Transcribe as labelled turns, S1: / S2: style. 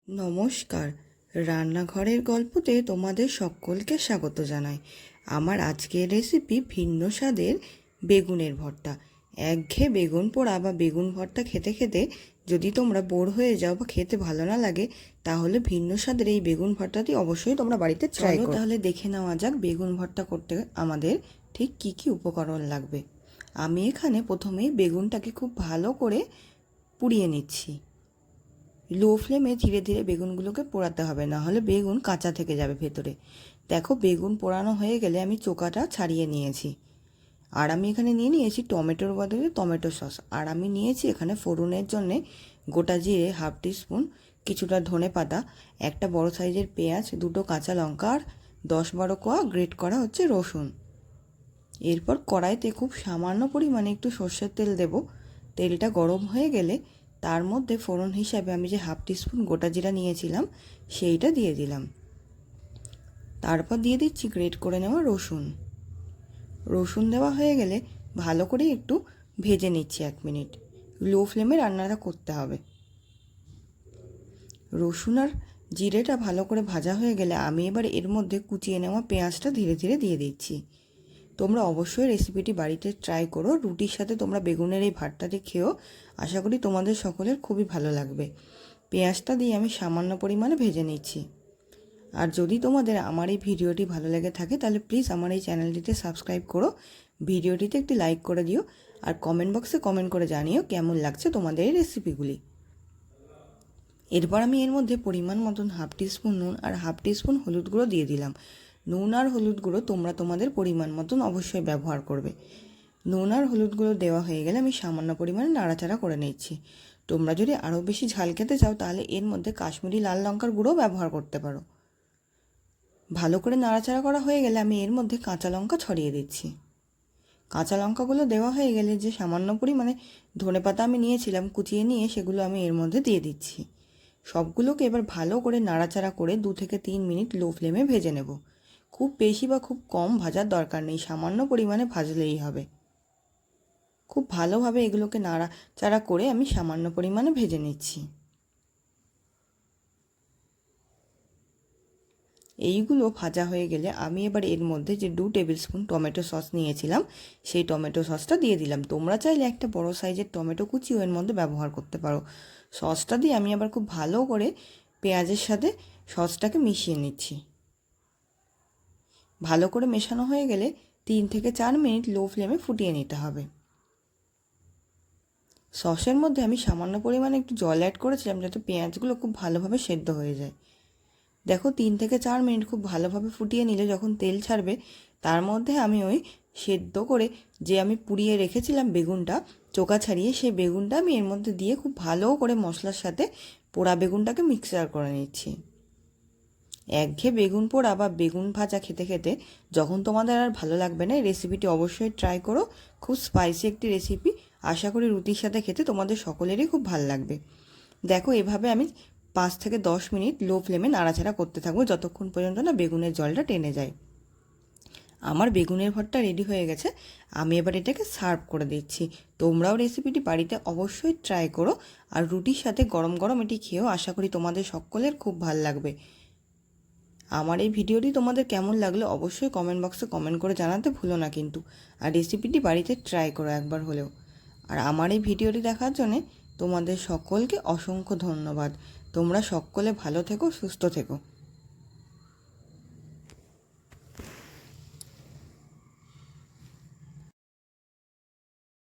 S1: নমস্কার, রান্নাঘরের গল্পতে তোমাদের সকলকে স্বাগত জানাই। আমার আজকের রেসিপি ভিন্ন স্বাদের বেগুনের ভর্তা। একঘেয়ে বেগুন পোড়া বা বেগুন ভর্তা খেতে খেতে যদি তোমরা বোর হয়ে যাও বা খেতে ভালো না লাগে, তাহলে ভিন্ন স্বাদের এই বেগুন ভর্তাটি অবশ্যই তোমরা বাড়িতে ট্রাই করো। তাহলে দেখে নেওয়া যাক বেগুন ভর্তা করতে আমাদের ঠিক কী কী উপকরণ লাগবে। আমি এখানে প্রথমেই বেগুনটাকে খুব ভালো করে পুড়িয়ে নিচ্ছি। লো ফ্লেমে ধীরে ধীরে বেগুনগুলোকে পোড়াতে হবে, না হলে বেগুন কাঁচা থেকে যাবে ভেতরে। দেখো, বেগুন পোড়ানো হয়ে গেলে আমি চোকাটা ছাড়িয়ে নিয়েছি। আর আমি এখানে নিয়েছি টমেটোর বদলে টমেটো সস। আর আমি নিয়েছি এখানে ফোড়নের জন্যে গোটা জিরে হাফ টিস্পুন, কিছুটা ধনে পাতা, একটা বড় সাইজের পেঁয়াজ, দুটো কাঁচা লঙ্কা আর 10-12 কোয়া গ্রেট করা হচ্ছে রসুন। এরপর কড়াইতে খুব সামান্য পরিমাণে একটু সর্ষের তেল দেব। তেলটা গরম হয়ে গেলে তার মধ্যে ফোড়ন হিসাবে আমি যে হাফ টিস্পুন গোটা জিরা নিয়েছিলাম সেইটা দিয়ে দিলাম। তারপর দিয়ে দিচ্ছি গ্রেট করে নেওয়া রসুন। রসুন দেওয়া হয়ে গেলে ভালো করে একটু ভেজে নিচ্ছি 1 মিনিট। লো ফ্লেমে রান্নাটা করতে হবে। রসুন আর জিরেটা ভালো করে ভাজা হয়ে গেলে আমি এবার এর মধ্যে কুচিয়ে নেওয়া পেঁয়াজটা ধীরে ধীরে দিয়ে দিচ্ছি। তোমরা অবশ্যই রেসিপিটি বাড়িতে ট্রাই করো। রুটির সাথে তোমরা বেগুনের এই ভর্তাটি খেয়েও আশা করি তোমাদের সকলের খুবই ভালো লাগবে। পেঁয়াজটা দিয়ে আমি সামান্য পরিমাণে ভেজে নিচ্ছি। আর যদি তোমাদের আমার এই ভিডিওটি ভালো লেগে থাকে তাহলে প্লিজ আমার এই চ্যানেলটিতে সাবস্ক্রাইব করো, ভিডিওটিতে একটি লাইক করে দিও, আর কমেন্ট বক্সে কমেন্ট করে জানিও কেমন লাগছে তোমাদের এই রেসিপিগুলি। এরপর আমি এর মধ্যে পরিমাণ মতন হাফ টিস্পুন নুন আর হাফ টিস্পুন হলুদ গুঁড়ো দিয়ে দিলাম। নুন আর হলুদ গুঁড়ো তোমরা তোমাদের পরিমাণ মতন অবশ্যই ব্যবহার করবে। নুন আর হলুদ গুঁড়ো দেওয়া হয়ে গেলে আমি সামান্য পরিমাণে নাড়াচাড়া করে নিচ্ছি। তোমরা যদি আরও বেশি ঝাল খেতে চাও তাহলে এর মধ্যে কাশ্মীরি লাল লঙ্কার গুঁড়ো ব্যবহার করতে পারো। ভালো করে নাড়াচাড়া করা হয়ে গেলে আমি এর মধ্যে কাঁচা লঙ্কা ছড়িয়ে দিচ্ছি। কাঁচা লঙ্কাগুলো দেওয়া হয়ে গেলে যে সামান্য পরিমাণে ধনেপাতা আমি নিয়েছিলাম কুচিয়ে নিয়ে, সেগুলো আমি এর মধ্যে দিয়ে দিচ্ছি। সবগুলোকে এবার ভালো করে নাড়াচাড়া করে 2 থেকে 3 মিনিট লো ফ্লেমে ভেজে নেব। খুব বেশি বা খুব কম ভাজার দরকার নেই, সামান্য পরিমাণে ভাজলেই হবে। খুব ভালোভাবে এগুলোকে নাড়াচাড়া করে আমি সামান্য পরিমাণে ভেজে নিচ্ছি। এইগুলো ভাজা হয়ে গেলে আমি এবার এর মধ্যে যে 2 টেবিল স্পুন টমেটো সস নিয়েছিলাম সেই টমেটো সসটা দিয়ে দিলাম। তোমরা চাইলে একটা বড় সাইজের টমেটো কুচিও এর মধ্যে ব্যবহার করতে পারো। সসটা দিয়ে আমি আবার খুব ভালো করে পেঁয়াজের সাথে সসটাকে মিশিয়ে নিচ্ছি। ভালো করে মেশানো হয়ে গেলে 3 থেকে 4 মিনিট লো ফ্লেমে ফুটিয়ে নিতে হবে। সসের মধ্যে আমি সামান্য পরিমাণে একটু জল অ্যাড করেছিলাম যাতে পেঁয়াজগুলো খুব ভালোভাবে সেদ্ধ হয়ে যায়। দেখো, 3 থেকে 4 মিনিট খুব ভালোভাবে ফুটিয়ে নিলে যখন তেল ছাড়বে তার মধ্যে আমি ওই সেদ্ধ করে যে আমি পুড়িয়ে রেখেছিলাম বেগুনটা চোকা ছাড়িয়ে, সেই বেগুনটা আমি এর মধ্যে দিয়ে খুব ভালো করে মশলার সাথে পোড়া বেগুনটাকে মিক্সচার করে নিচ্ছি। একঘেয়ে বেগুন পোড়া বা বেগুন ভাজা খেতে খেতে যখন তোমাদের আর ভালো লাগবে না, এই রেসিপিটি অবশ্যই ট্রাই করো। খুব স্পাইসি একটি রেসিপি, আশা করি রুটির সাথে খেতে তোমাদের সকলেরই খুব ভালো লাগবে। দেখো, এভাবে আমি 5 থেকে 10 মিনিট লো ফ্লেমে নাড়াচাড়া করতে থাকবো যতক্ষণ পর্যন্ত না বেগুনের জলটা টেনে যায়। আমার বেগুনের ভর্তা রেডি হয়ে গেছে, আমি এবার এটাকে সার্ভ করে দিচ্ছি। তোমরাও রেসিপিটি বাড়িতে অবশ্যই ট্রাই করো, আর রুটির সাথে গরম গরম এটি খেয়েও আশা করি তোমাদের সকলের খুব ভালো লাগবে। আমার এই ভিডিওটি তোমাদের কেমন লাগলো অবশ্যই কমেন্ট বক্সে কমেন্ট করে জানাতে ভুলো না কিন্তু। আর রেসিপিটি বাড়িতে ট্রাই করো একবার হলেও। আর আমার এই ভিডিওটি দেখার জন্যে তোমাদের সকলকে অসংখ্য ধন্যবাদ। তোমরা সকলে ভালো থেকো, সুস্থ থেকো।